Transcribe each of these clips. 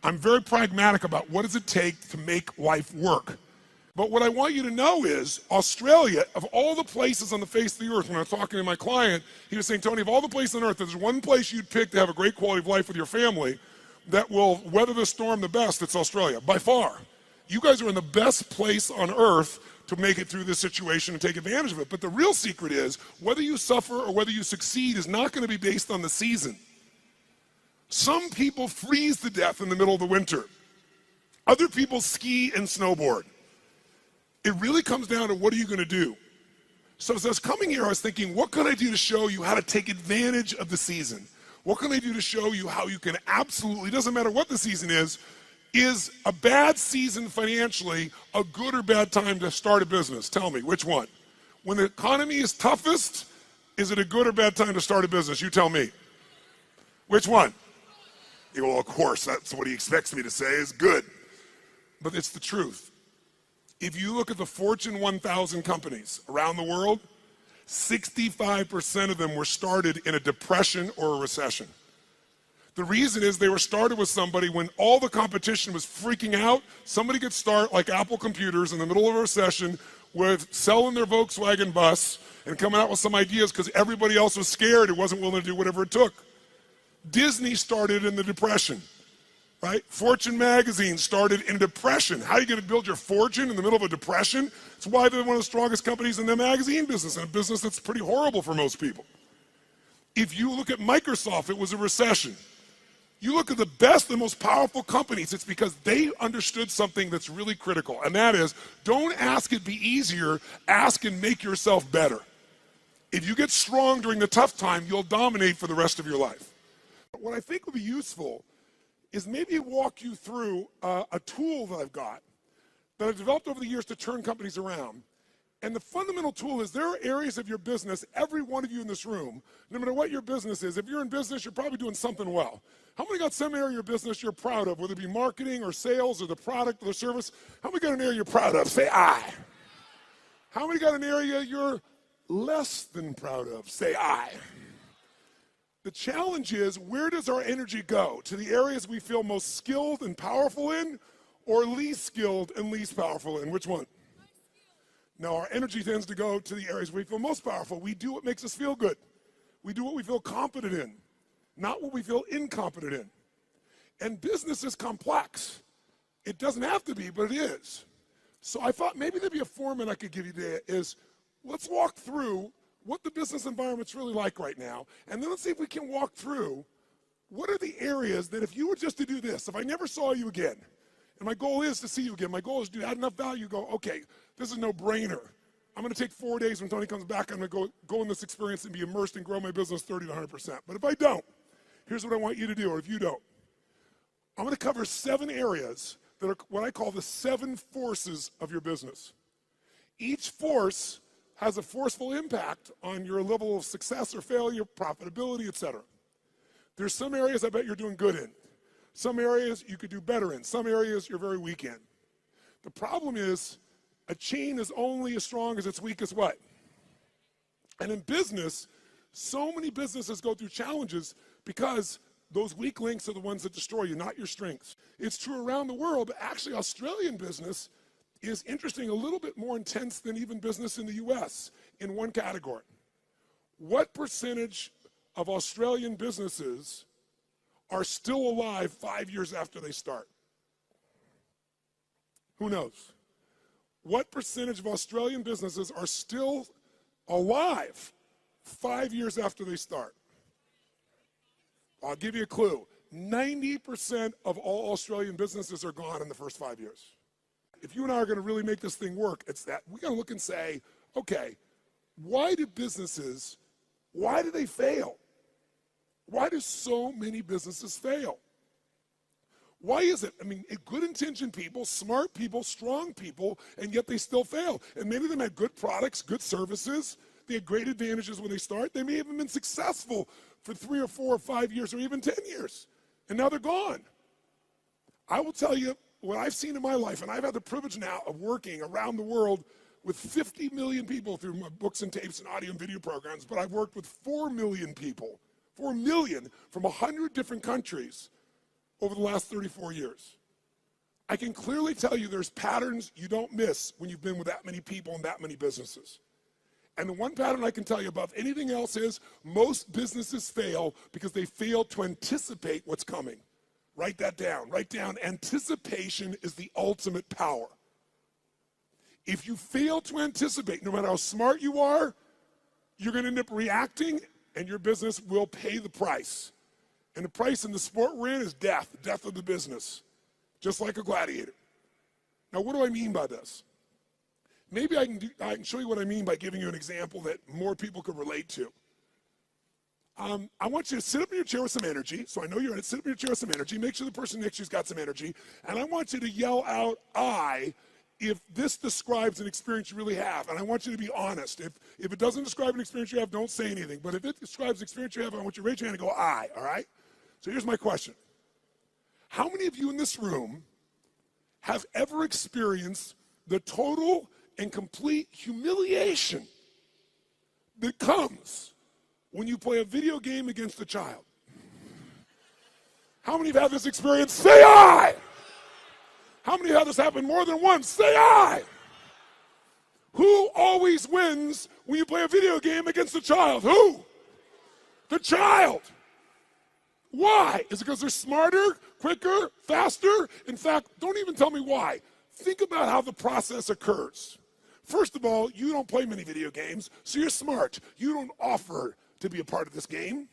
I'm very pragmatic about what does it take to make life work. But what I want you to know is Australia, of all the places on the face of the earth, when I was talking to my client, he was saying, Tony, of all the places on earth, there's one place you'd pick to have a great quality of life with your family that will weather the storm the best, it's Australia, by far. You guys are in the best place on earth to make it through this situation and take advantage of it. But the real secret is, whether you suffer or whether you succeed is not going to be based on the season. Some people freeze to death in the middle of the winter. Other people ski and snowboard. It really comes down to what are you going to do? So as I was coming here, I was thinking, what can I do to show you how to take advantage of the season? What can I do to show you how you can absolutely, doesn't matter what the season is a bad season financially a good or bad time to start a business? Tell me, which one? When the economy is toughest, is it a good or bad time to start a business? You tell me. Which one? Well, of course, that's what he expects me to say is good. But it's the truth. If you look at the Fortune 1000 companies around the world, 65% of them were started in a depression or a recession. The reason is they were started with somebody when all the competition was freaking out. Somebody could start, like Apple Computers, in the middle of a recession with selling their Volkswagen bus and coming out with some ideas because everybody else was scared and wasn't willing to do whatever it took. Disney started in the Depression, right? Fortune magazine started in depression. How are you going to build your fortune in the middle of a depression? It's why they're one of the strongest companies in the magazine business, and a business that's pretty horrible for most people. If you look at Microsoft, it was a recession. You look at the best and most powerful companies, it's because they understood something that's really critical, and that is, don't ask it be easier, ask and make yourself better. If you get strong during the tough time, you'll dominate for the rest of your life. What I think would be useful is maybe walk you through a tool that I've got that I've developed over the years to turn companies around. And the fundamental tool is there are areas of your business, every one of you in this room, no matter what your business is, if you're in business, you're probably doing something well. How many got some area of your business you're proud of, whether it be marketing or sales or the product or the service? How many got an area you're proud of? Say I. How many got an area you're less than proud of? Say I. The challenge is, where does our energy go? To the areas we feel most skilled and powerful in, or least skilled and least powerful in? Which one? No, our energy tends to go to the areas we feel most powerful. We do what makes us feel good. We do what we feel confident in, not what we feel incompetent in. And business is complex. It doesn't have to be, but it is. So I thought maybe there'd be a format I could give you today is, let's walk through what the business environment's really like right now, and then let's see if we can walk through what are the areas that if you were just to do this, if I never saw you again, and my goal is to see you again, my goal is to add enough value, go, okay, this is no brainer. I'm gonna take 4 days when Tony comes back, I'm gonna go in this experience and be immersed and grow my business 30 to 100%. But if I don't, here's what I want you to do, or if you don't. I'm gonna cover 7 areas that are what I call the 7 forces of your business. Each force has a forceful impact on your level of success or failure, profitability, etc. There's some areas I bet you're doing good in. Some areas you could do better in. Some areas you're very weak in. The problem is, a chain is only as strong as its weakest what? And in business, so many businesses go through challenges because those weak links are the ones that destroy you, not your strengths. It's true around the world, but actually Australian business is interesting, a little bit more intense than even business in the US in one category. What percentage of Australian businesses are still alive 5 years after they start? Who knows? What percentage of Australian businesses are still alive 5 years after they start? I'll give you a clue. 90% of all Australian businesses are gone in the first 5 years. If you and I are going to really make this thing work, it's that we got to look and say, okay, why do businesses, why do they fail? Why do so many businesses fail? Why is it? I mean, good-intentioned people, smart people, strong people, and yet they still fail. And many of them had good products, good services. They had great advantages when they start. They may have been successful for 3 or 4 or 5 years or even 10 years, and now they're gone. I will tell you what I've seen in my life, and I've had the privilege now of working around the world with 50 million people through my books and tapes and audio and video programs, but I've worked with 4 million people, 4 million from 100 different countries. over the last 34 years. I can clearly tell you there's patterns you don't miss when you've been with that many people and that many businesses. And the one pattern I can tell you above anything else is most businesses fail because they fail to anticipate what's coming. Write that down. Write down, anticipation is the ultimate power. If you fail to anticipate, no matter how smart you are, you're going to end up reacting and your business will pay the price. And the price in the sport we're in is death of the business, just like a gladiator. Now, what do I mean by this? Maybe I can show you what I mean by giving you an example that more people could relate to. I want you to sit up in your chair with some energy. So I know you're in it. Sit up in your chair with some energy. Make sure the person next to you's got some energy. And I want you to yell out, I, if this describes an experience you really have. And I want you to be honest. If it doesn't describe an experience you have, don't say anything. But if it describes an experience you have, I want you to raise your hand and go, I, all right? So here's my question. How many of you in this room have ever experienced the total and complete humiliation that comes when you play a video game against a child? How many have had this experience? Say I! How many have this happen more than once? Say I! Who always wins when you play a video game against a child? Who? The child. Why? Is it because they're smarter, quicker, faster? In fact, don't even tell me why. Think about how the process occurs. First of all, you don't play many video games, so you're smart. You don't offer to be a part of this game.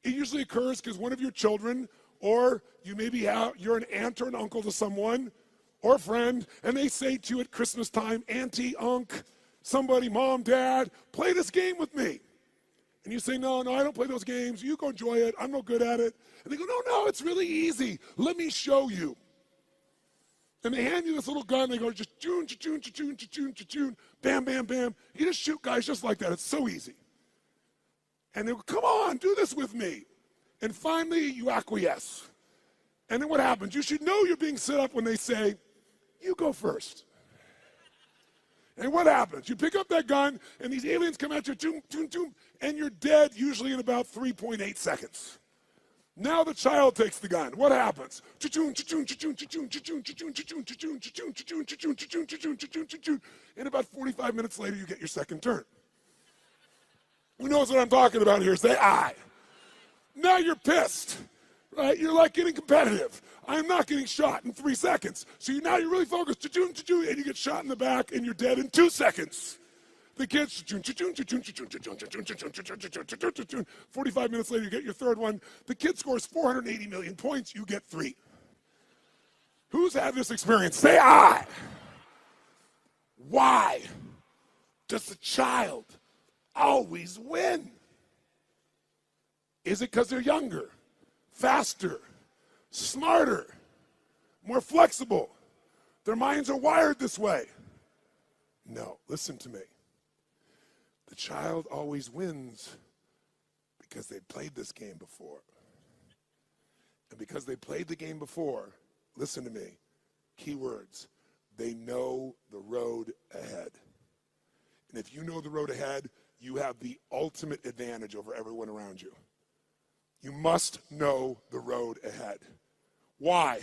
It usually occurs because one of your children, or you maybe you're an aunt or an uncle to someone, or a friend, and they say to you at Christmas time, Auntie, Unc, somebody, Mom, Dad, play this game with me. And you say, no, I don't play those games. You go enjoy it. I'm no good at it. And they go, no, it's really easy. Let me show you. And they hand you this little gun. They go, just choon, choon, choon, choon, choon, bam, bam, bam. You just shoot guys just like that. It's so easy. And they go, come on, do this with me. And finally, you acquiesce. And then what happens? You should know you're being set up when they say, you go first. And what happens? You pick up that gun, and these aliens come at you, choom, choom, choom, and you're dead usually in about 3.8 seconds. Now the child takes the gun. What happens? And about 45 minutes later, you get your second turn. Who knows what I'm talking about here? Say I. Now you're pissed, right? You're like getting competitive. I'm not getting shot in 3 seconds. So now you're really focused, and you get shot in the back, and you're dead in 2 seconds. The kids, 45 minutes later, you get your third one. The kid scores 480 million points, you get 3. Who's had this experience? Say I. Why does the child always win? Is it because they're younger, faster, smarter, more flexible? Their minds are wired this way. No, listen to me. The child always wins because they played this game before. And because they played the game before, listen to me, key words, they know the road ahead. And if you know the road ahead, you have the ultimate advantage over everyone around you. You must know the road ahead. Why?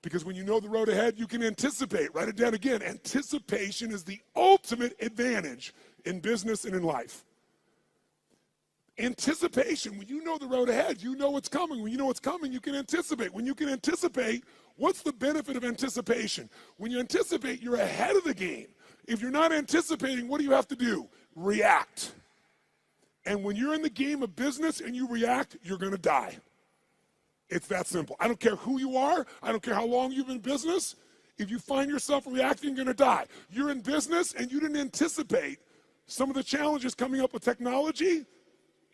Because when you know the road ahead, you can anticipate. Write it down again. Anticipation is the ultimate advantage in business and in life. Anticipation, when you know the road ahead, you know what's coming. When you know what's coming, you can anticipate. When you can anticipate, what's the benefit of anticipation? When you anticipate, you're ahead of the game. If you're not anticipating, what do you have to do? React. And when you're in the game of business and you react, you're going to die. It's that simple. I don't care who you are. I don't care how long you've been in business. If you find yourself reacting, you're going to die. You're in business and you didn't anticipate some of the challenges coming up with technology,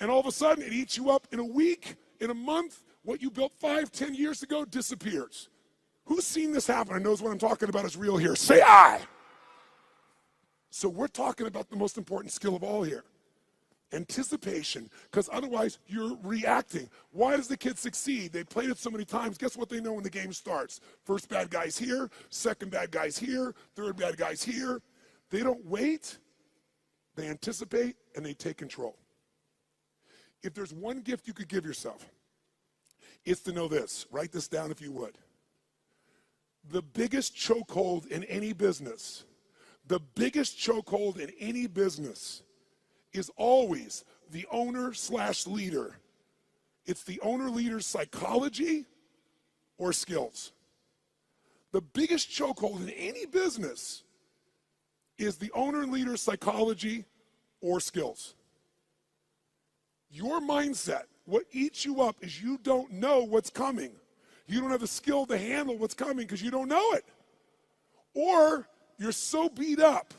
and all of a sudden it eats you up in a week, in a month. What you built 5, 10 years ago disappears. Who's seen this happen and knows what I'm talking about is real here? Say I. So we're talking about the most important skill of all here. Anticipation, because otherwise you're reacting. Why does the kid succeed? They played it so many times. Guess what they know when the game starts? First bad guy's here, second bad guy's here, third bad guy's here. They don't wait, they anticipate, and they take control. If there's one gift you could give yourself, is to know this. Write this down if you would. The biggest chokehold in any business, is always the owner/leader. It's the owner-leader's psychology or skills. The biggest chokehold in any business is the owner-leader's psychology or skills. Your mindset, what eats you up is you don't know what's coming. You don't have the skill to handle what's coming because you don't know it. Or you're so beat up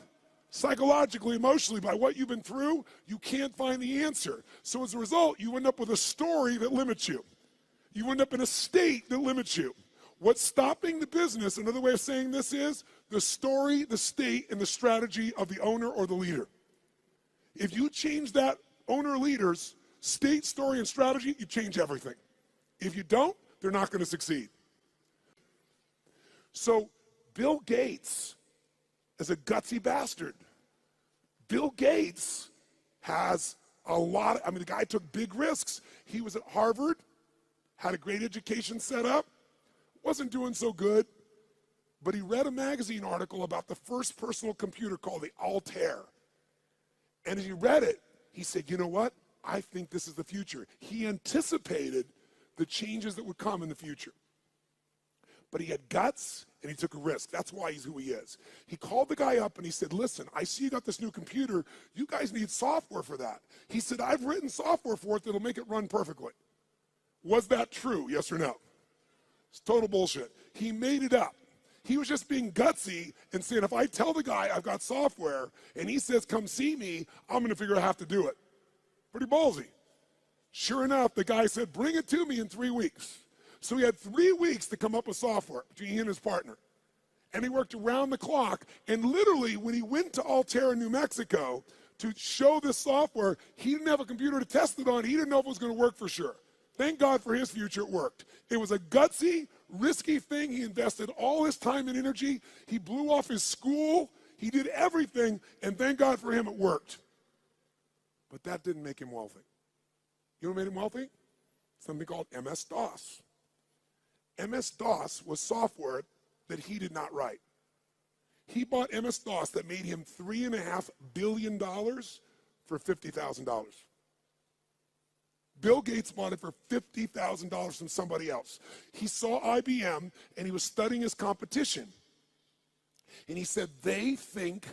psychologically, emotionally by what you've been through, you can't find the answer. So as a result, you end up with a story that limits you. You end up in a state that limits you. What's stopping the business, another way of saying this is the story, the state, and the strategy of the owner or the leader. If you change that owner or leader's state, story, and strategy, you change everything. If you don't, they're not going to succeed. So Bill Gates is a gutsy bastard. Bill Gates has the guy took big risks. He was at Harvard, had a great education set up, wasn't doing so good, but he read a magazine article about the first personal computer called the Altair. And as he read it, he said, you know what? I think this is the future. He anticipated the changes that would come in the future. But he had guts and he took a risk. That's why he's who he is. He called the guy up and he said, listen, I see you got this new computer. You guys need software for that. He said, I've written software for it that'll make it run perfectly. Was that true? Yes or no? It's total bullshit. He made it up. He was just being gutsy and saying, if I tell the guy I've got software and he says, come see me, I'm going to figure out how to do it. Pretty ballsy. Sure enough, the guy said, bring it to me in 3 weeks. So he had 3 weeks to come up with software between he and his partner. And he worked around the clock. And literally, when he went to Altair in New Mexico to show this software, he didn't have a computer to test it on. He didn't know if it was going to work for sure. Thank God for his future, it worked. It was a gutsy, risky thing. He invested all his time and energy. He blew off his school. He did everything. And thank God for him, it worked. But that didn't make him wealthy. You know what made him wealthy? Something called MS-DOS. MS-DOS was software that he did not write. He bought MS-DOS that made him $3.5 billion for $50,000. Bill Gates bought it for $50,000 from somebody else. He saw IBM and he was studying his competition. And he said, they think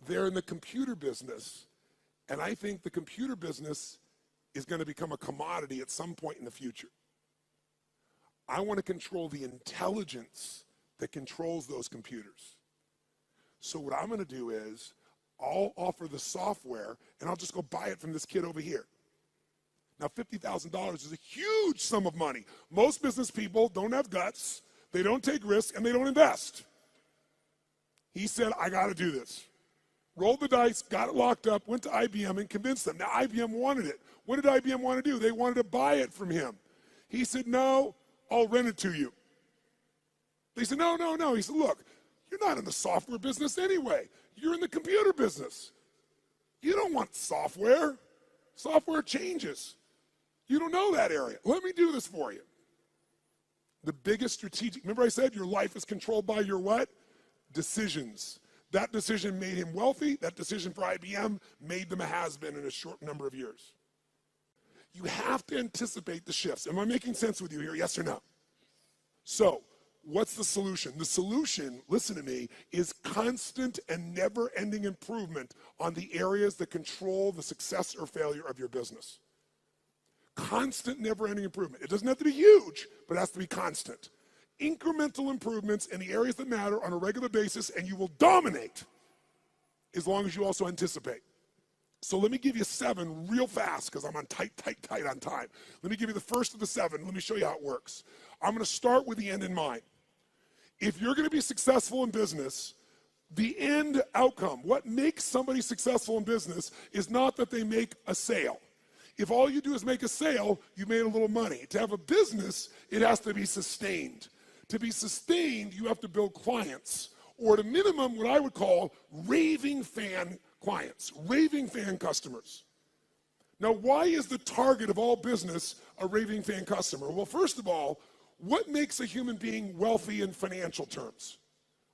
they're in the computer business, and I think the computer business is going to become a commodity at some point in the future. I want to control the intelligence that controls those computers. So what I'm going to do is I'll offer the software and I'll just go buy it from this kid over here. Now, $50,000 is a huge sum of money. Most business people don't have guts, they don't take risks, and they don't invest. He said, I got to do this. Rolled the dice, got it locked up, went to IBM and convinced them. Now, IBM wanted it. What did IBM want to do? They wanted to buy it from him. He said, no, I'll rent it to you. They said, no. He said, look, you're not in the software business anyway. You're in the computer business. You don't want software. Software changes. You don't know that area. Let me do this for you. The biggest strategic, remember I said your life is controlled by your what? Decisions. That decision made him wealthy. That decision for IBM made them a has-been in a short number of years. You have to anticipate the shifts. Am I making sense with you here? Yes or no? So, what's the solution? The solution, listen to me, is constant and never-ending improvement on the areas that control the success or failure of your business. Constant, never-ending improvement. It doesn't have to be huge, but it has to be constant. Incremental improvements in the areas that matter on a regular basis, and you will dominate as long as you also anticipate. So let me give you 7 real fast because I'm on tight on time. Let me give you the first of the 7. Let me show you how it works. I'm going to start with the end in mind. If you're going to be successful in business, the end outcome, what makes somebody successful in business is not that they make a sale. If all you do is make a sale, you made a little money. To have a business, it has to be sustained. To be sustained, you have to build clients, or at a minimum, what I would call raving fan clients, raving fan customers. Now, why is the target of all business a raving fan customer? Well, first of all, what makes a human being wealthy in financial terms?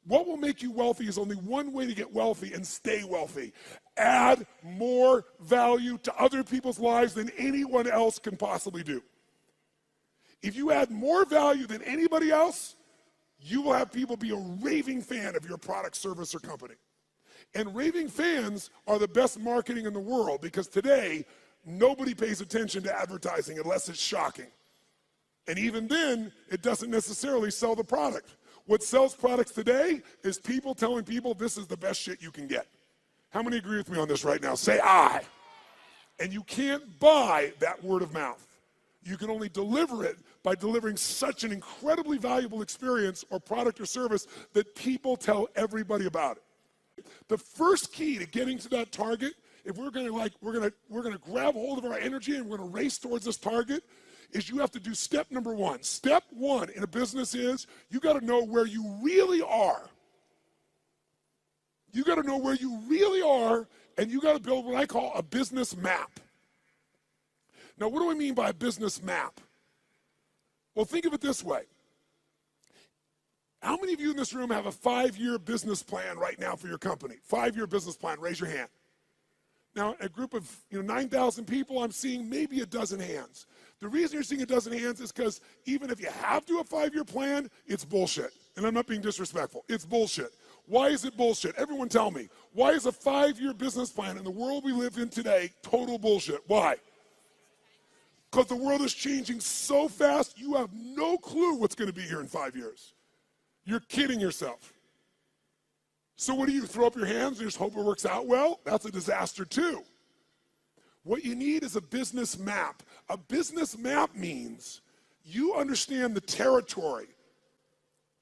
What will make you wealthy is only one way to get wealthy and stay wealthy. Add more value to other people's lives than anyone else can possibly do. If you add more value than anybody else, you will have people be a raving fan of your product, service, or company. And raving fans are the best marketing in the world because today, nobody pays attention to advertising unless it's shocking. And even then, it doesn't necessarily sell the product. What sells products today is people telling people this is the best shit you can get. How many agree with me on this right now? Say aye. And you can't buy that word of mouth. You can only deliver it by delivering such an incredibly valuable experience or product or service that people tell everybody about it. The first key to getting to that target, if we're gonna grab hold of our energy and we're gonna race towards this target, is you have to do step number one. Step one in a business is you gotta know where you really are. You gotta know where you really are, and you gotta build what I call a business map. Now, what do I mean by a business map? Well, think of it this way. How many of you in this room have a 5-year business plan right now for your company? 5-year business plan, raise your hand. Now, a group of 9,000 people, I'm seeing maybe a dozen hands. The reason you're seeing a dozen hands is because even if you have to do a 5-year plan, it's bullshit. And I'm not being disrespectful. It's bullshit. Why is it bullshit? Everyone tell me. Why is a 5-year business plan in the world we live in today total bullshit? Why? Because the world is changing so fast, you have no clue what's going to be here in 5 years. You're kidding yourself. So what do you throw up your hands and just hope it works out well? That's a disaster too. What you need is a business map. A business map means you understand the territory.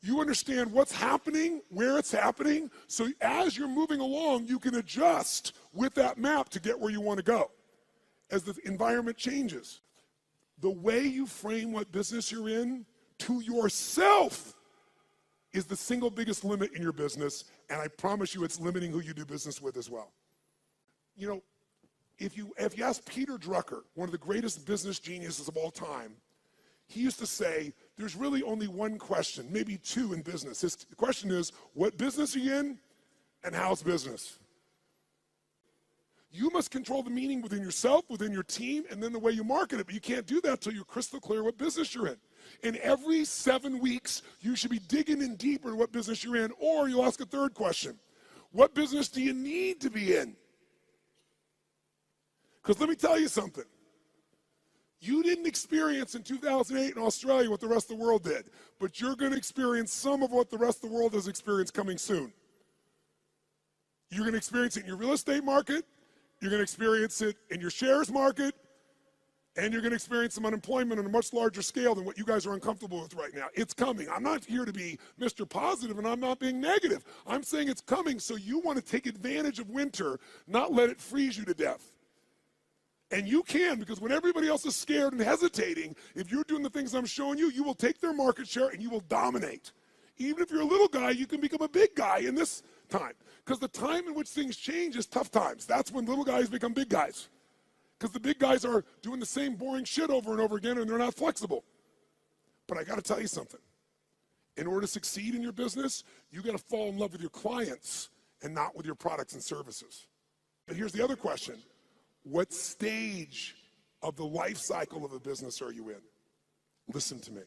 You understand what's happening, where it's happening, so as you're moving along, you can adjust with that map to get where you want to go as the environment changes. The way you frame what business you're in to yourself is the single biggest limit in your business, and I promise you it's limiting who you do business with as well. You know, if you ask Peter Drucker, one of the greatest business geniuses of all time, he used to say, there's really only one question, maybe two in business. His question is, what business are you in, and how's business? You must control the meaning within yourself, within your team, and then the way you market it. But you can't do that until you're crystal clear what business you're in. And every 7 weeks, you should be digging in deeper to what business you're in, or you'll ask a third question. What business do you need to be in? Because let me tell you something. You didn't experience in 2008 in Australia what the rest of the world did, but you're going to experience some of what the rest of the world has experienced coming soon. You're going to experience it in your real estate market, you're going to experience it in your shares market, and you're going to experience some unemployment on a much larger scale than what you guys are uncomfortable with right now. It's coming. I'm not here to be Mr. Positive, and I'm not being negative. I'm saying it's coming, so you want to take advantage of winter, not let it freeze you to death. And you can, because when everybody else is scared and hesitating, if you're doing the things I'm showing you, you will take their market share and you will dominate. Even if you're a little guy, you can become a big guy in this time. Because the time in which things change is tough times. That's when little guys become big guys. Because the big guys are doing the same boring shit over and over again and they're not flexible. But I got to tell you something. In order to succeed in your business, you got to fall in love with your clients and not with your products and services. But here's the other question. What stage of the life cycle of a business are you in? Listen to me.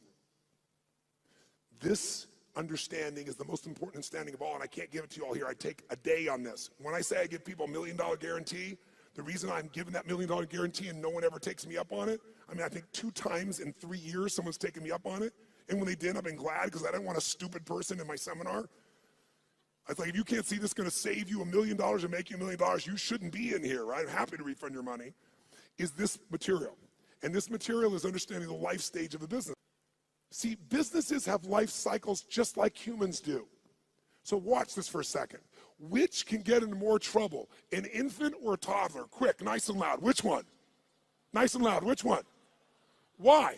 This understanding is the most important understanding of all, and I can't give it to you all here. I take a day on this. When I say I give people $1 million guarantee, the reason I'm giving that $1 million guarantee and no one ever takes me up on it, I think 2 times in 3 years someone's taken me up on it, and when they did, I've been glad because I didn't want a stupid person in my seminar. I was like, if you can't see this is going to save you $1 million and make you $1 million, you shouldn't be in here, right? I'm happy to refund your money. Is this material. And this material is understanding the life stage of the business. See, businesses have life cycles just like humans do. So watch this for a second. Which can get into more trouble, an infant or a toddler? Quick, nice and loud. Which one? Nice and loud. Which one? Why?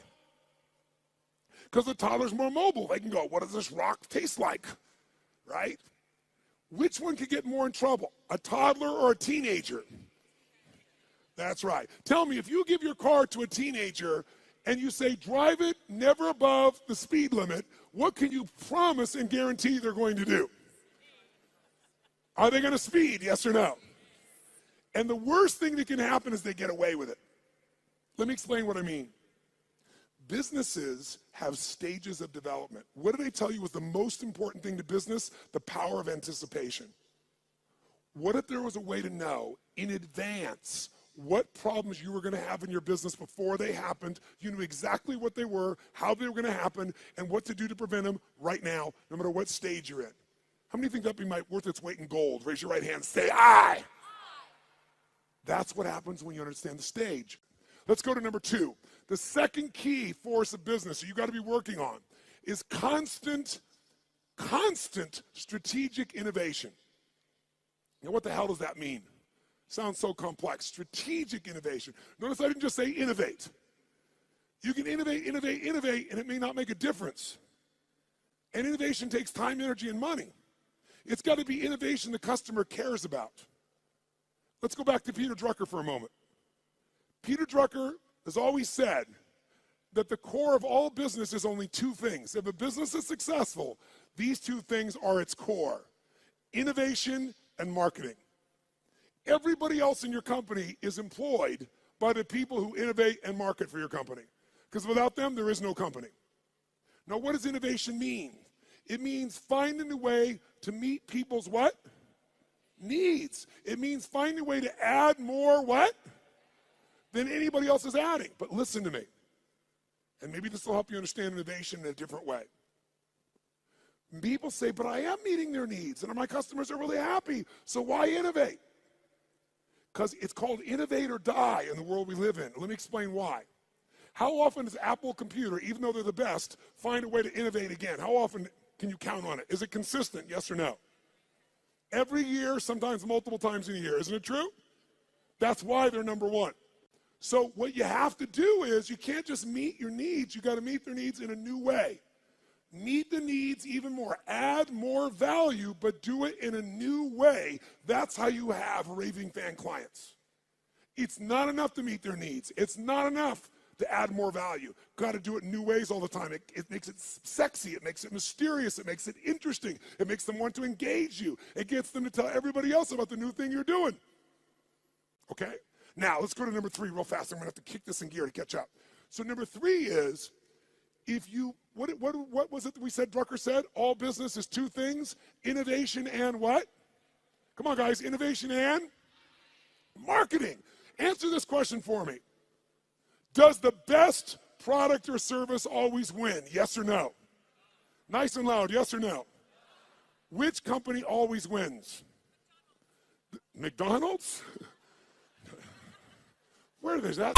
Because the toddler's more mobile. They can go, what does this rock taste like? Right? Which one could get more in trouble, a toddler or a teenager? That's right. Tell me, if you give your car to a teenager and you say, drive it never above the speed limit, what can you promise and guarantee they're going to do? Are they going to speed, yes or no? And the worst thing that can happen is they get away with it. Let me explain what I mean. Businesses have stages of development. What did I tell you was the most important thing to business? The power of anticipation. What if there was a way to know in advance what problems you were going to have in your business before they happened? You knew exactly what they were, how they were going to happen, and what to do to prevent them right now, no matter what stage you're in. How many think that'd be worth its weight in gold? Raise your right hand, say aye. That's what happens when you understand the stage. Let's go to number 2. The second key force of business you got to be working on is constant strategic innovation. Now, what the hell does that mean? Sounds so complex. Strategic innovation. Notice I didn't just say innovate. You can innovate, and it may not make a difference. And innovation takes time, energy, and money. It's got to be innovation the customer cares about. Let's go back to Peter Drucker for a moment. Peter Drucker has always said that the core of all business is only 2 things. If a business is successful, these 2 things are its core: innovation and marketing. Everybody else in your company is employed by the people who innovate and market for your company, because without them, there is no company. Now, what does innovation mean? It means finding a way to meet people's what? Needs. It means finding a way to add more what? Than anybody else is adding. But listen to me, and maybe this will help you understand innovation in a different way. People say, but I am meeting their needs, and my customers are really happy, so why innovate? Because it's called innovate or die in the world we live in. Let me explain why. How often does Apple Computer, even though they're the best, find a way to innovate again? How often can you count on it? Is it consistent, yes or no? Every year, sometimes multiple times in a year. Isn't it true? That's why they're number 1. So what you have to do is you can't just meet your needs. You got to meet their needs in a new way. Meet the needs even more. Add more value, but do it in a new way. That's how you have raving fan clients. It's not enough to meet their needs. It's not enough to add more value. Got to do it in new ways all the time. It makes it sexy. It makes it mysterious. It makes it interesting. It makes them want to engage you. It gets them to tell everybody else about the new thing you're doing. Okay? Now, let's go to number 3 real fast. I'm going to have to kick this in gear to catch up. So number 3 is, if you, what was it that we said, Drucker said? All business is 2 things, innovation and what? Come on, guys, innovation and marketing. Answer this question for me. Does the best product or service always win? Yes or no? Nice and loud, yes or no? Which company always wins? McDonald's? Where is that?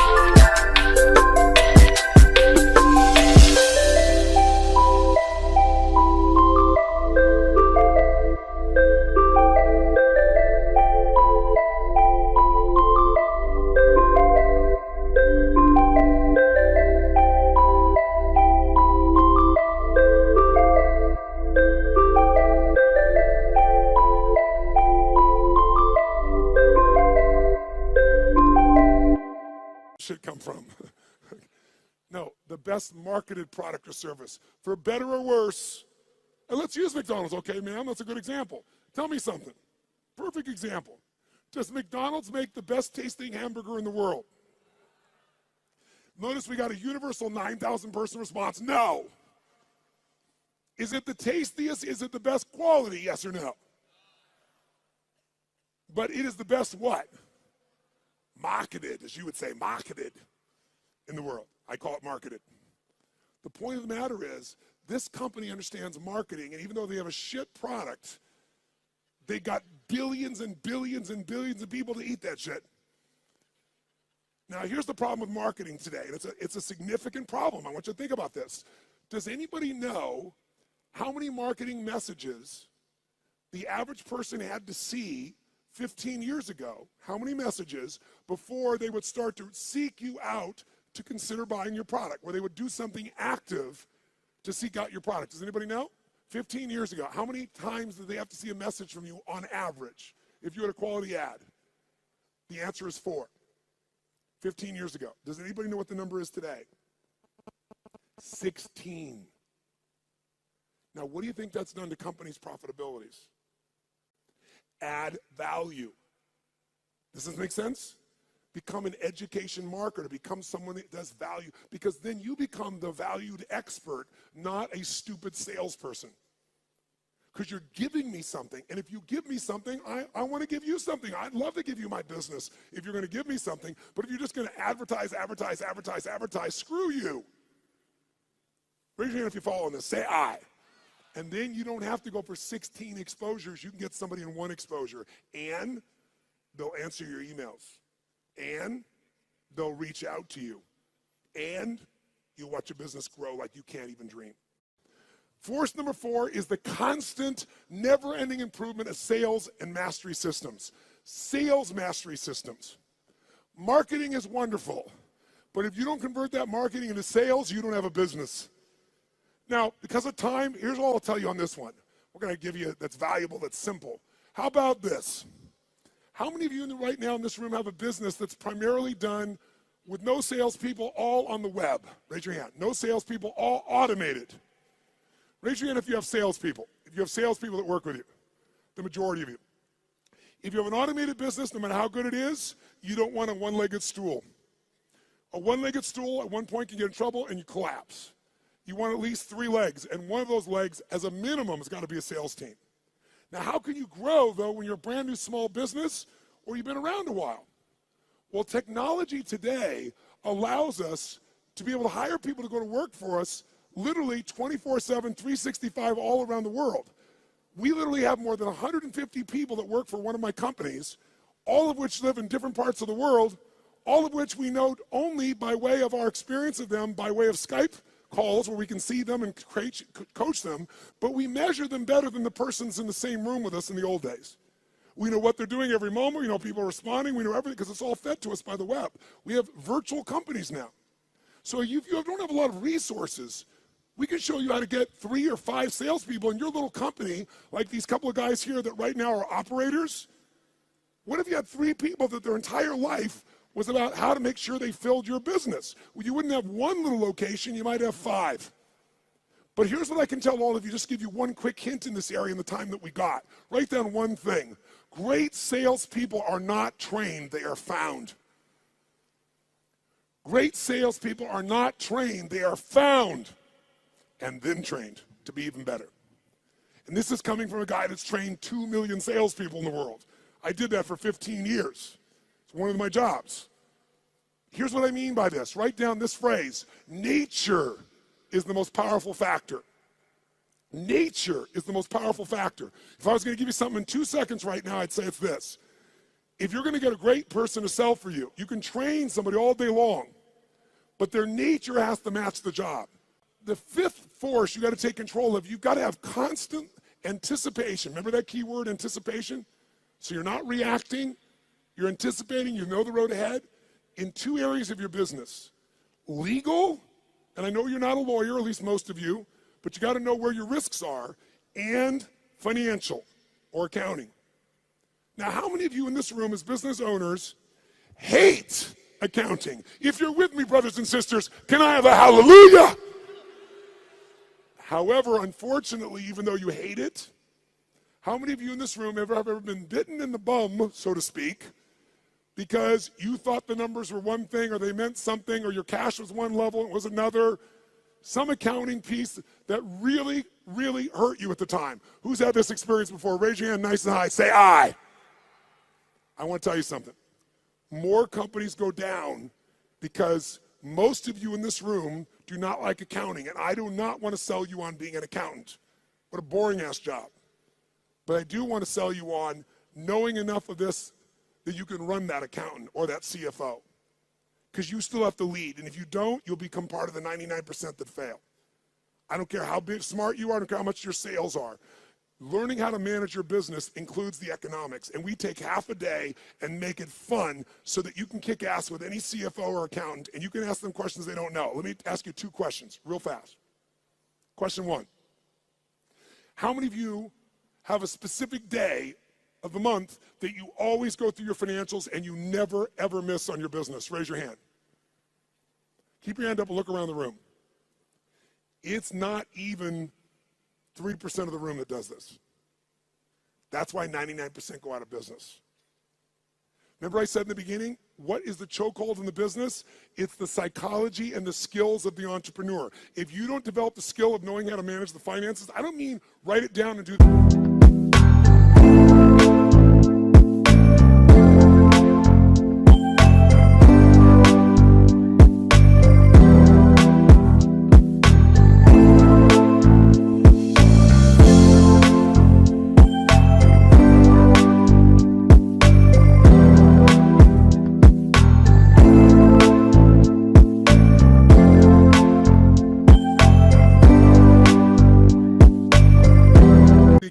Should come from. No, the best marketed product or service, for better or worse. And let's use McDonald's, okay, ma'am? That's a good example. Tell me something. Perfect example. Does McDonald's make the best tasting hamburger in the world? Notice we got a universal 9,000 person response. No. Is it the tastiest? Is it the best quality? Yes or no? But it is the best what? Marketed, as you would say, marketed in the world. I call it marketed. The point of the matter is, this company understands marketing, and even though they have a shit product, they got billions and billions and billions of people to eat that shit. Now, here's the problem with marketing today, and it's a significant problem. I want you to think about this. Does anybody know how many marketing messages the average person had to see 15 years ago? How many messages before they would start to seek you out to consider buying your product, where they would do something active to seek out your product? Does anybody know? 15 years ago, how many times did they have to see a message from you on average if you had a quality ad? The answer is 4. 15 years ago. Does anybody know what the number is today? 16. Now, what do you think that's done to companies' profitabilities? Add value. Does this make sense? Become an education marketer, become someone that does value, because then you become the valued expert, not a stupid salesperson. Because you're giving me something, and if you give me something, I want to give you something. I'd love to give you my business if you're going to give me something, but if you're just going to advertise, screw you. Raise your hand if you follow this. Say I. And then you don't have to go for 16 exposures. You can get somebody in one exposure, and they'll answer your emails, and they'll reach out to you, and you'll watch your business grow like you can't even dream. Force number 4 is the constant, never-ending improvement of sales and mastery systems. Sales mastery systems. Marketing is wonderful, but if you don't convert that marketing into sales, you don't have a business. Now, because of time, here's all I'll tell you on this one. We're going to give you that's valuable, that's simple. How about this? How many of you right now in this room have a business that's primarily done with no salespeople, all on the web? Raise your hand. No salespeople, all automated. Raise your hand if you have salespeople. If you have salespeople that work with you, the majority of you. If you have an automated business, no matter how good it is, you don't want a one-legged stool. A one-legged stool at one point can get in trouble and you collapse. You want at least 3 legs, and one of those legs, as a minimum, has got to be a sales team. Now, how can you grow, though, when you're a brand new small business or you've been around a while? Well, technology today allows us to be able to hire people to go to work for us literally 24/7, 365 all around the world. We literally have more than 150 people that work for one of my companies, all of which live in different parts of the world, all of which we know only by way of our experience of them, by way of Skype calls where we can see them and coach them, but we measure them better than the persons in the same room with us in the old days. We know what they're doing every moment. We know people are responding. We know everything because it's all fed to us by the web. We have virtual companies now. So if you don't have a lot of resources, we can show you how to get 3 or 5 salespeople in your little company, like these couple of guys here that right now are operators. What if you had 3 people that their entire life was about how to make sure they filled your business? Well, you wouldn't have one little location, you might have 5. But here's what I can tell all of you, just give you one quick hint in this area in the time that we got. Write down one thing. Great salespeople are not trained, they are found. Great salespeople are not trained, they are found and then trained to be even better. And this is coming from a guy that's trained 2 million salespeople in the world. I did that for 15 years. It's one of my jobs. Here's what I mean by this. Write down this phrase. Nature is the most powerful factor. Nature is the most powerful factor. If I was going to give you something in 2 seconds right now, I'd say it's this. If you're going to get a great person to sell for you, you can train somebody all day long, but their nature has to match the job. The 5th force you got to take control of, you've got to have constant anticipation. Remember that key word, anticipation? So you're not reacting, you're anticipating, you know the road ahead in 2 areas of your business. Legal, and I know you're not a lawyer, at least most of you, but you got to know where your risks are, and financial or accounting. Now, how many of you in this room as business owners hate accounting? If you're with me, brothers and sisters, can I have a hallelujah? However, unfortunately, even though you hate it, how many of you in this room have ever been bitten in the bum, so to speak, because you thought the numbers were one thing or they meant something or your cash was one level and it was another? Some accounting piece that really, really hurt you at the time. Who's had this experience before? Raise your hand nice and high. Say I. I want to tell you something. More companies go down because most of you in this room do not like accounting, and I do not want to sell you on being an accountant. What a boring-ass job. But I do want to sell you on knowing enough of this that you can run that accountant or that CFO, because you still have to lead, and if you don't, you'll become part of the 99% that fail. I don't care how big, smart you are, I don't care how much your sales are. Learning how to manage your business includes the economics, and we take half a day and make it fun so that you can kick ass with any CFO or accountant, and you can ask them questions they don't know. Let me ask you 2 questions real fast. Question 1, how many of you have a specific day of the month that you always go through your financials and you never, ever miss on your business? Raise your hand. Keep your hand up and look around the room. It's not even 3% of the room that does this. That's why 99% go out of business. Remember I said in the beginning, what is the chokehold in the business? It's the psychology and the skills of the entrepreneur. If you don't develop the skill of knowing how to manage the finances, I don't mean write it down and do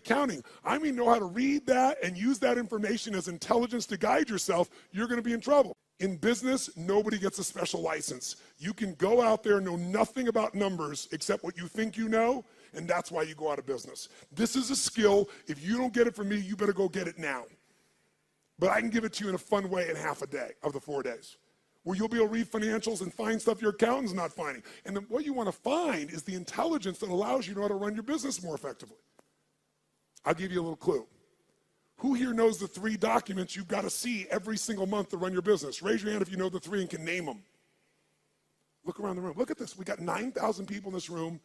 accounting. I mean, know how to read that and use that information as intelligence to guide yourself. You're going to be in trouble. In business, nobody gets a special license. You can go out there and know nothing about numbers except what you think you know, and that's why you go out of business. This is a skill. If you don't get it from me, you better go get it now. But I can give it to you in a fun way in half a day of the 4 days, where you'll be able to read financials and find stuff your accountant's not finding. And then what you want to find is the intelligence that allows you to know how to run your business more effectively. I'll give you a little clue. Who here knows the 3 documents you've got to see every single month to run your business? Raise your hand if you know the 3 and can name them. Look around the room. Look at this. We got 9,000 people in this room,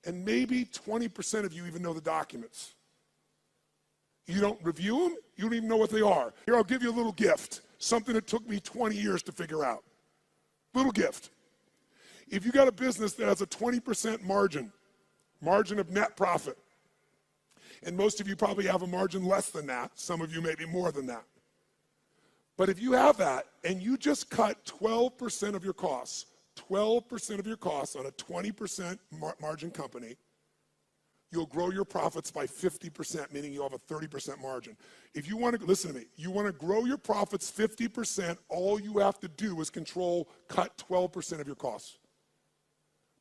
and maybe 20% of you even know the documents. You don't review them. You don't even know what they are. Here, I'll give you a little gift, something that took me 20 years to figure out. Little gift. If you got a business that has a 20% margin of net profit, and most of you probably have a margin less than that. Some of you maybe more than that. But if you have that and you just cut 12% of your costs, 12% of your costs on a 20% margin company, you'll grow your profits by 50%, meaning you'll have a 30% margin. If you want to, listen to me, you want to grow your profits 50%, all you have to do is cut 12% of your costs.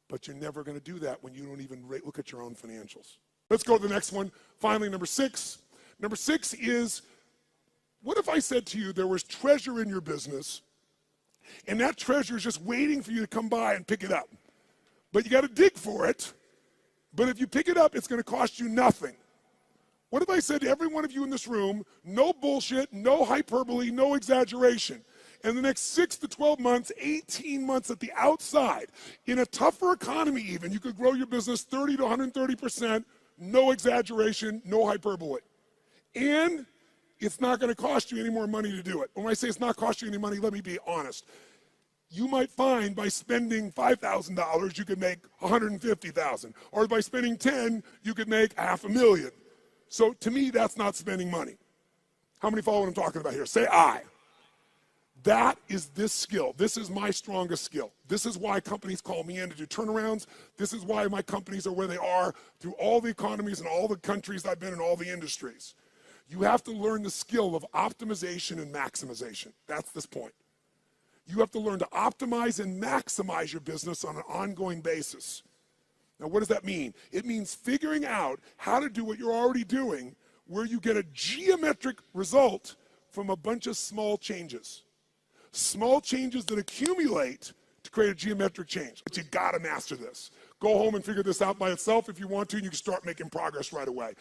But you're never going to do that when you don't even look at your own financials. Let's go to the next one. Finally, number 6. Number 6 is, what if I said to you there was treasure in your business, and that treasure is just waiting for you to come by and pick it up? But you got to dig for it. But if you pick it up, it's going to cost you nothing. What if I said to every one of you in this room, no bullshit, no hyperbole, no exaggeration, in the next 6 to 12 months, 18 months at the outside, in a tougher economy even, you could grow your business 30 to 130%, no exaggeration, no hyperbole. And it's not going to cost you any more money to do it. When I say it's not costing you any money, let me be honest. You might find by spending $5,000, you could make $150,000. Or by spending 10, you could make $500,000. So to me, that's not spending money. How many follow what I'm talking about here? Say I. That is this skill. This is my strongest skill. This is why companies call me in to do turnarounds. This is why my companies are where they are through all the economies and all the countries I've been in, all the industries. You have to learn the skill of optimization and maximization. That's this point. You have to learn to optimize and maximize your business on an ongoing basis. Now, what does that mean? It means figuring out how to do what you're already doing, where you get a geometric result from a bunch of small changes. Small changes that accumulate to create a geometric change. But you gotta master this. Go home and figure this out by itself if you want to, and you can start making progress right away.